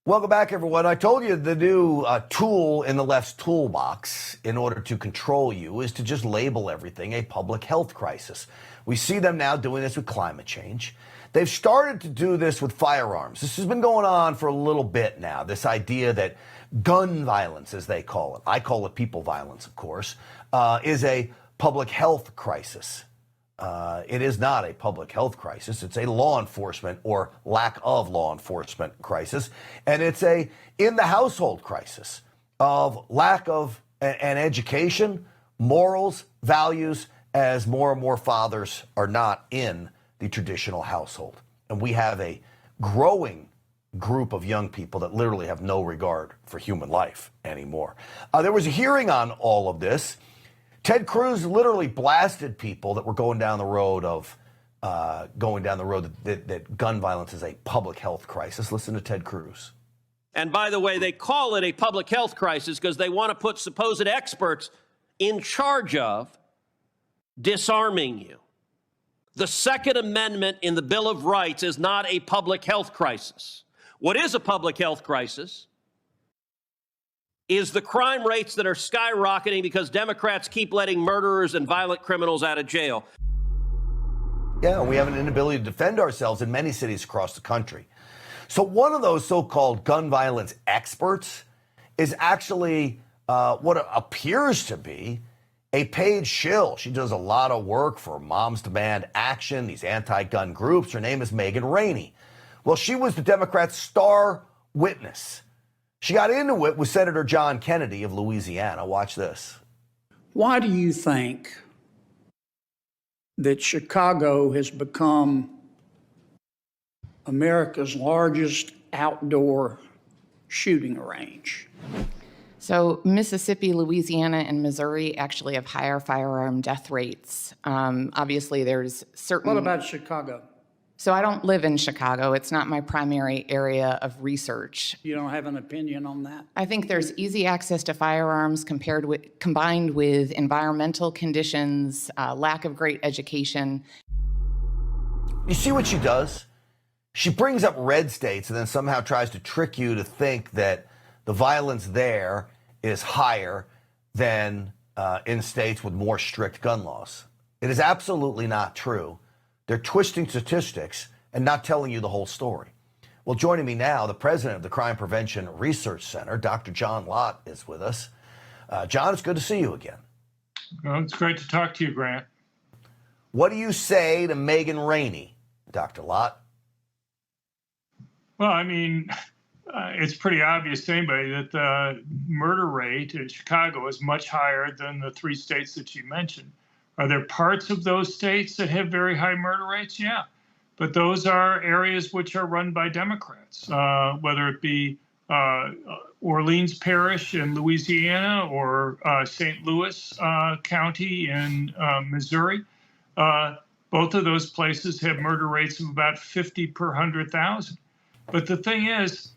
Welcome back, everyone. I told you the new tool in the left's toolbox in order to control you is to just label everything a public health crisis. We see them now doing this with climate change. They've started to do this with firearms. This has been going on for a little bit now, this idea that gun violence, as they call it, I call it people violence, of course, is a public health crisis. It is not a public health crisis. It's a law enforcement or lack of law enforcement crisis. And it's a in the household crisis of lack of an education, morals, values, as more and more fathers are not in the traditional household. And we have a growing group of young people that literally have no regard for human life anymore. There was a hearing on all of this. Ted Cruz literally blasted people that were going down the road that gun violence is a public health crisis. Listen to Ted Cruz. And by the way, they call it a public health crisis because they want to put supposed experts in charge of disarming you. The Second Amendment in the Bill of Rights is not a public health crisis. What is a public health crisis is the crime rates that are skyrocketing because Democrats keep letting murderers and violent criminals out of jail. Yeah, we have an inability to defend ourselves in many cities across the country. So one of those so-called gun violence experts is actually what appears to be a paid shill. She does a lot of work for Moms Demand Action, these anti-gun groups. Her name is Ranney. Well, she was the Democrats' star witness. She got into it with Senator John Kennedy of Louisiana. Watch this. Why do you think that Chicago has become America's largest outdoor shooting range? So Mississippi, Louisiana, and Missouri actually have higher firearm death rates. Obviously, there's certain... What about Chicago? So I don't live in Chicago. It's not my primary area of research. You don't have an opinion on that? I think there's easy access to firearms combined with environmental conditions, lack of great education. You see what she does? She brings up red states and then somehow tries to trick you to think that the violence there is higher than in states with more strict gun laws. It is absolutely not true. They're twisting statistics and not telling you the whole story. Well, joining me now, the president of the Crime Prevention Research Center, Dr. John Lott, is with us. John, it's good to see you again. Well, it's great to talk to you, Grant. What do you say to Ranney, Dr. Lott? Well, I mean, it's pretty obvious to anybody that the murder rate in Chicago is much higher than the three states that you mentioned. Are there parts of those states that have very high murder rates? Yeah. But those are areas which are run by Democrats, whether it be Orleans Parish in Louisiana or St. Louis County in Missouri. Both of those places have murder rates of about 50 per 100,000. But the thing is,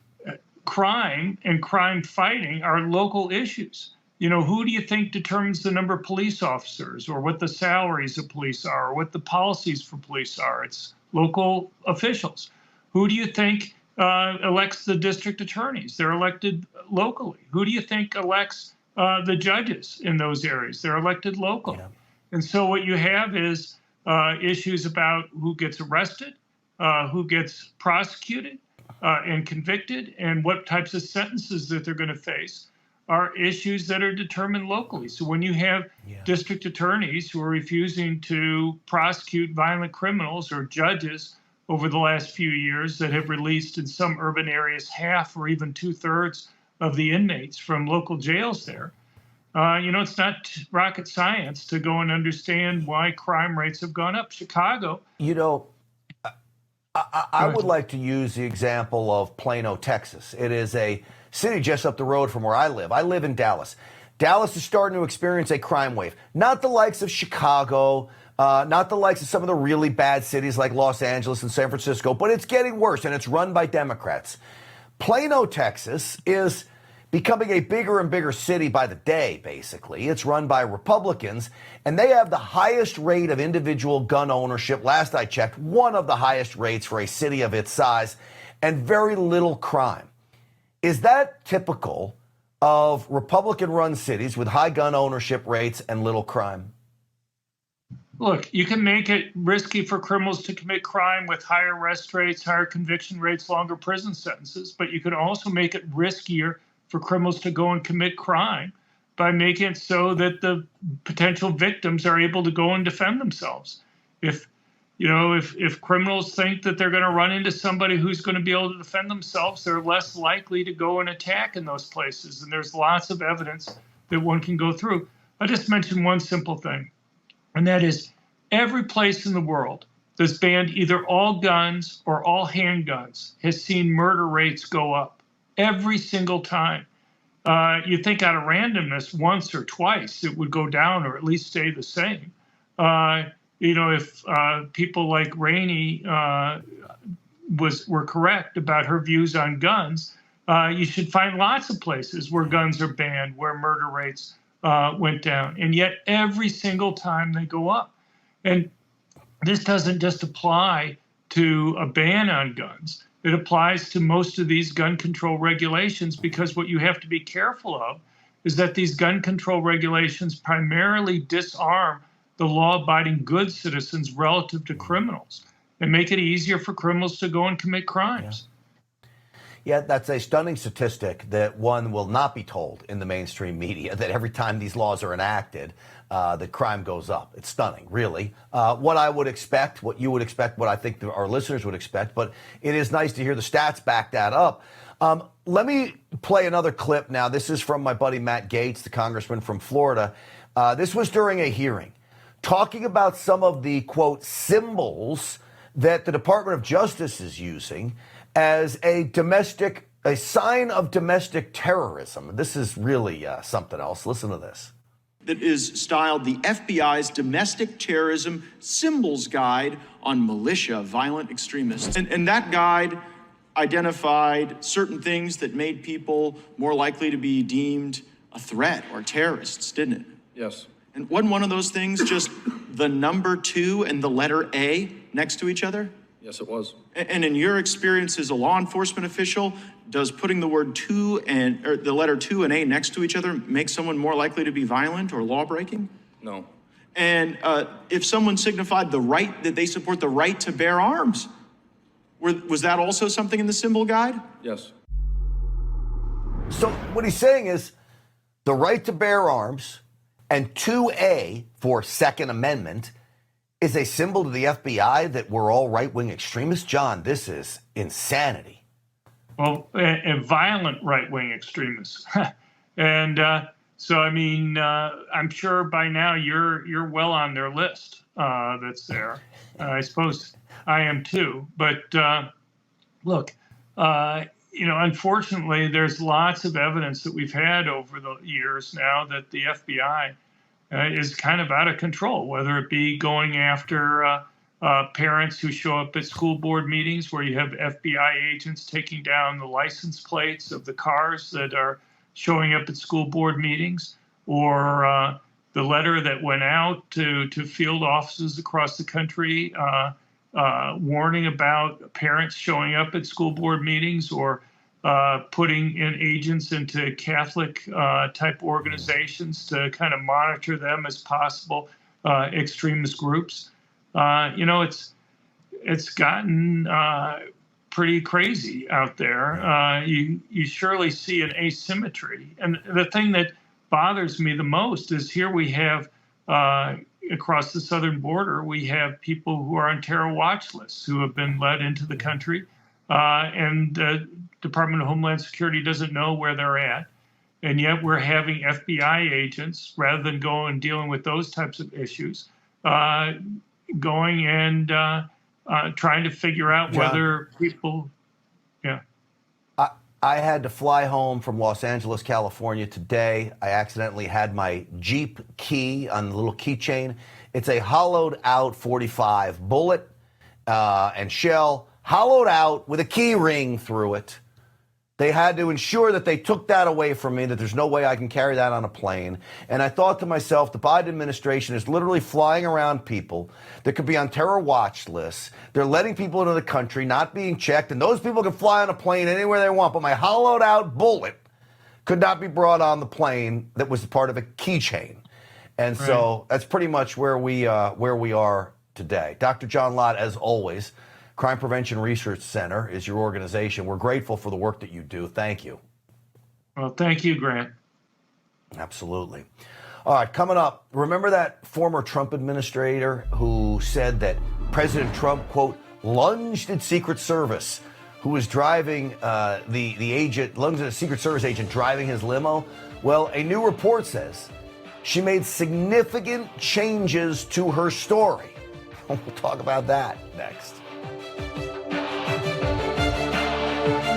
crime and crime fighting are local issues. You know, who do you think determines the number of police officers or what the salaries of police are or what the policies for police are? It's local officials. Who do you think elects the district attorneys? They're elected locally. Who do you think elects the judges in those areas? They're elected locally. Yeah. And so what you have is issues about who gets arrested, who gets prosecuted and convicted, and what types of sentences that they're going to face are issues that are determined locally. So when you have district attorneys who are refusing to prosecute violent criminals or judges over the last few years that have released in some urban areas half or even 2/3 of the inmates from local jails there, it's not rocket science to go and understand why crime rates have gone up. Chicago. I would like to use the example of Plano, Texas. It is a city just up the road from where I live. I live in Dallas. Dallas is starting to experience a crime wave. Not the likes of Chicago, not the likes of some of the really bad cities like Los Angeles and San Francisco, but it's getting worse, and it's run by Democrats. Plano, Texas is becoming a bigger and bigger city by the day, basically. It's run by Republicans, and they have the highest rate of individual gun ownership. Last I checked, one of the highest rates for a city of its size, and very little crime. Is that typical of Republican-run cities with high gun ownership rates and little crime? Look, you can make it risky for criminals to commit crime with higher arrest rates, higher conviction rates, longer prison sentences, but you can also make it riskier for criminals to go and commit crime by making it so that the potential victims are able to go and defend themselves. If criminals think that they're going to run into somebody who's going to be able to defend themselves, they're less likely to go and attack in those places. And there's lots of evidence that one can go through. I'll just mention one simple thing, and that is every place in the world that's banned either all guns or all handguns has seen murder rates go up every single time. You think out of randomness, once or twice it would go down or at least stay the same. If people like Ranney were correct about her views on guns, you should find lots of places where guns are banned, where murder rates went down. And yet every single time they go up. And this doesn't just apply to a ban on guns. It applies to most of these gun control regulations, because what you have to be careful of is that these gun control regulations primarily disarm the law-abiding good citizens relative to criminals and make it easier for criminals to go and commit crimes. Yeah, that's a stunning statistic that one will not be told in the mainstream media, that every time these laws are enacted, the crime goes up. It's stunning, really. What I would expect, what you would expect, what I think our listeners would expect, but it is nice to hear the stats back that up. Let me play another clip now. This is from my buddy Matt Gaetz, the congressman from Florida. This was during a hearing, talking about some of the, quote, symbols that the Department of Justice is using as a sign of domestic terrorism. This is really something else. Listen to this. That is styled the FBI's Domestic Terrorism Symbols Guide on Militia Violent Extremists. And that guide identified certain things that made people more likely to be deemed a threat or terrorists, didn't it? Yes. And wasn't one of those things just the number 2 and the letter A next to each other? Yes, it was. And in your experience as a law enforcement official, does putting the word 2 or the letter 2 and A next to each other make someone more likely to be violent or law breaking? No. And if someone signified the right, that they support the right to bear arms, was that also something in the symbol guide? Yes. So what he's saying is the right to bear arms and 2A for Second Amendment is a symbol to the FBI that we're all right-wing extremists. John, this is insanity. Well, a violent right-wing extremists. And so, I mean, I'm sure by now you're well on their list that's there. I suppose I am too. But look, unfortunately, there's lots of evidence that we've had over the years now that the FBI is kind of out of control, whether it be going after parents who show up at school board meetings where you have FBI agents taking down the license plates of the cars that are showing up at school board meetings, or the letter that went out to field offices across the country warning about parents showing up at school board meetings, or putting in agents into Catholic type organizations to kind of monitor them as possible extremist groups. It's gotten pretty crazy out there. You surely see an asymmetry. And the thing that bothers me the most is here we have across the southern border, we have people who are on terror watch lists who have been led into the country, and the Department of Homeland Security doesn't know where they're at. And yet we're having FBI agents, rather than going and dealing with those types of issues, going and trying to figure out John, whether people, yeah. I had to fly home from Los Angeles, California today. I accidentally had my Jeep key on the little keychain. It's a hollowed out .45 bullet and shell, hollowed out with a key ring through it. They had to ensure that they took that away from me, that there's no way I can carry that on a plane. And I thought to myself, the Biden administration is literally flying around people that could be on terror watch lists. They're letting people into the country, not being checked, and those people can fly on a plane anywhere they want. But my hollowed out bullet could not be brought on the plane that was part of a keychain. And so that's pretty much where we are today. Dr. John Lott, as always, Crime Prevention Research Center is your organization. We're grateful for the work that you do. Thank you. Well, thank you, Grant. Absolutely. All right, coming up, remember that former Trump administrator who said that President Trump, quote, lunged at Secret Service, who was driving lunged at a Secret Service agent driving his limo? Well, a new report says she made significant changes to her story. We'll talk about that next.